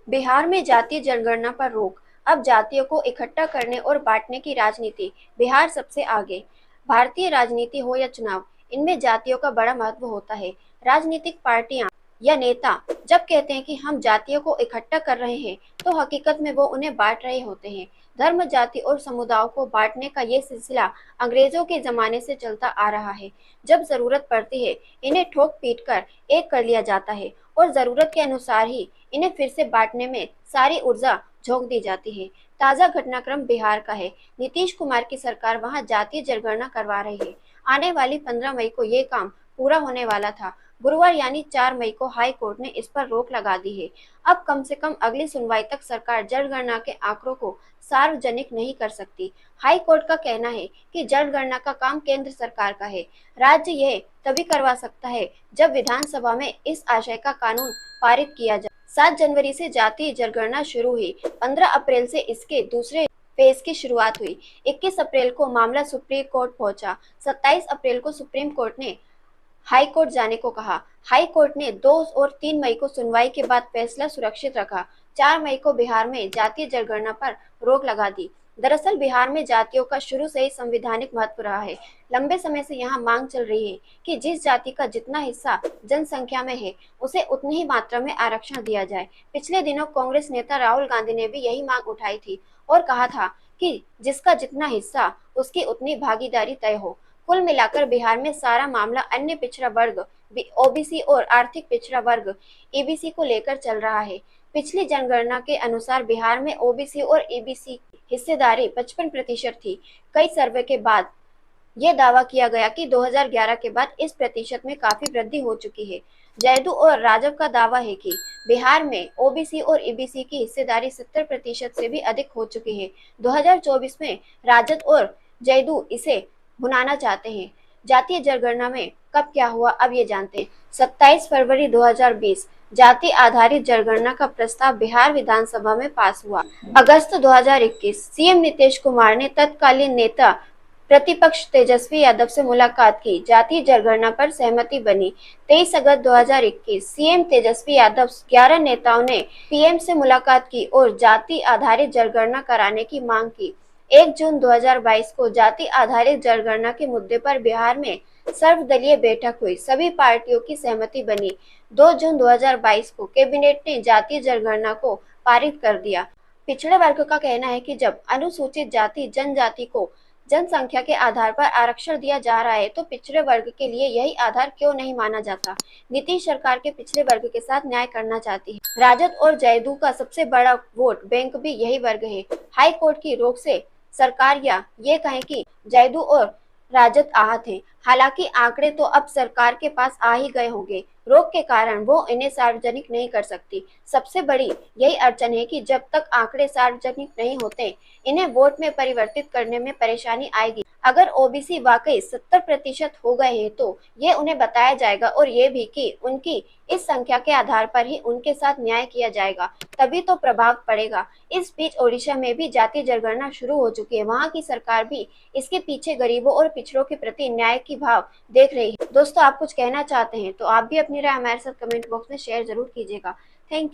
बिहार में जातीय जनगणना पर रोक। अब जातियों को इकट्ठा करने और बांटने की राजनीति। बिहार सबसे आगे। भारतीय राजनीति हो या चुनाव, इनमें जातियों का बड़ा महत्व होता है। राजनीतिक पार्टियां या नेता जब कहते हैं कि हम जातियों को इकट्ठा कर रहे हैं, तो हकीकत में वो उन्हें बांट रहे होते हैं। धर्म, जाति और समुदायों को बांटने का ये सिलसिला अंग्रेजों के जमाने से चलता आ रहा है। जब जरूरत पड़ती है, इन्हें ठोक पीट कर एक कर लिया जाता है और जरूरत के अनुसार ही इन्हें फिर से बांटने में सारी ऊर्जा झोंक दी जाती है। ताजा घटनाक्रम बिहार का है। नीतीश कुमार की सरकार वहां जातीय जनगणना करवा रही है। आने वाली 15 मई को ये काम पूरा होने वाला था। गुरुवार यानी 4 मई को हाई कोर्ट ने इस पर रोक लगा दी है। अब कम से कम अगली सुनवाई तक सरकार जनगणना के आंकड़ों को सार्वजनिक नहीं कर सकती। हाई कोर्ट का कहना है कि जनगणना का काम केंद्र सरकार का है। राज्य यह तभी करवा सकता है जब विधानसभा में इस आशय का कानून पारित किया जाए। 7 जनवरी से जातीय जनगणना शुरू हुई। 15 अप्रैल से इसके दूसरे फेज की शुरुआत हुई। 21 अप्रैल को मामला सुप्रीम कोर्ट पहुंचा। 27 अप्रैल को सुप्रीम कोर्ट ने हाई कोर्ट जाने को कहा। हाई कोर्ट ने 2 और 3 मई को सुनवाई के बाद फैसला सुरक्षित रखा। 4 मई को बिहार में जातीय जनगणना पर रोक लगा दी। दरअसल बिहार में जातियों का शुरू से ही संवैधानिक महत्व रहा है। लंबे समय से यहाँ मांग चल रही है कि जिस जाति का जितना हिस्सा जनसंख्या में है, उसे उतनी ही मात्रा में आरक्षण दिया जाए। पिछले दिनों कांग्रेस नेता राहुल गांधी ने भी यही मांग उठाई थी और कहा था कि जिसका जितना हिस्सा, उसकी उतनी भागीदारी तय हो। कुल मिलाकर बिहार में सारा मामला अन्य पिछड़ा वर्ग ओबीसी और आर्थिक पिछड़ा वर्ग ईबीसी को लेकर चल रहा है। पिछली जनगणना के अनुसार बिहार में ओबीसी और ईबीसी की हिस्सेदारी 55% थी। कई सर्वे के बाद ये दावा किया गया कि 2011 के बाद इस प्रतिशत में काफी वृद्धि हो चुकी है। जैदू और राजव का दावा है कि बिहार में ओबीसी और ईबीसी की हिस्सेदारी 70% से भी अधिक हो चुकी है। 2024 में राजद और जैदू इसे भुनाना चाहते हैं। जातीय जनगणना में कब क्या हुआ, अब ये जानते हैं। 27 फरवरी 2020 जाति आधारित जनगणना का प्रस्ताव बिहार विधानसभा में पास हुआ। अगस्त 2021 सीएम नीतीश कुमार ने तत्कालीन नेता प्रतिपक्ष तेजस्वी यादव से मुलाकात की। जातीय जनगणना पर सहमति बनी। 23 अगस्त 2021 सीएम तेजस्वी यादव 11 नेताओं ने पीएम से मुलाकात की और जाति आधारित जनगणना कराने की मांग की। 1 जून 2022 को जाति आधारित जनगणना के मुद्दे पर बिहार में सर्वदलीय बैठक हुई। सभी पार्टियों की सहमति बनी। 2 जून 2022 को कैबिनेट ने जातीय जनगणना को पारित कर दिया। पिछड़े वर्ग का कहना है कि जब अनुसूचित जाति जनजाति को जनसंख्या के आधार पर आरक्षण दिया जा रहा है, तो पिछड़े वर्ग के लिए यही आधार क्यों नहीं माना जाता। नीतीश सरकार के पिछड़े वर्ग के साथ न्याय करना चाहती है। राजद और जैदू का सबसे बड़ा वोट बैंक भी यही वर्ग है। हाई कोर्ट की रोक से सरकार या ये कहें कि जैदू और राजद आहत है। हालांकि आंकड़े तो अब सरकार के पास आ ही गए होंगे। रोक के कारण वो इन्हें सार्वजनिक नहीं कर सकती। सबसे बड़ी यही अड़चन है कि जब तक आंकड़े सार्वजनिक नहीं होते, इन्हें वोट में परिवर्तित करने में परेशानी आएगी। अगर ओबीसी वाकई 70% हो गए हैं, तो ये उन्हें बताया जाएगा और ये भी कि उनकी इस संख्या के आधार पर ही उनके साथ न्याय किया जाएगा, तभी तो प्रभाव पड़ेगा। इस बीच ओडिशा में भी जातीय जनगणना शुरू हो चुकी है। वहां की सरकार भी इसके पीछे गरीबों और पिछड़ों के प्रति न्याय की भाव देख रही है। दोस्तों, आप कुछ कहना चाहते हैं तो आप भी अपनी राय हमारे साथ कमेंट बॉक्स में शेयर जरूर कीजिएगा। Thank you.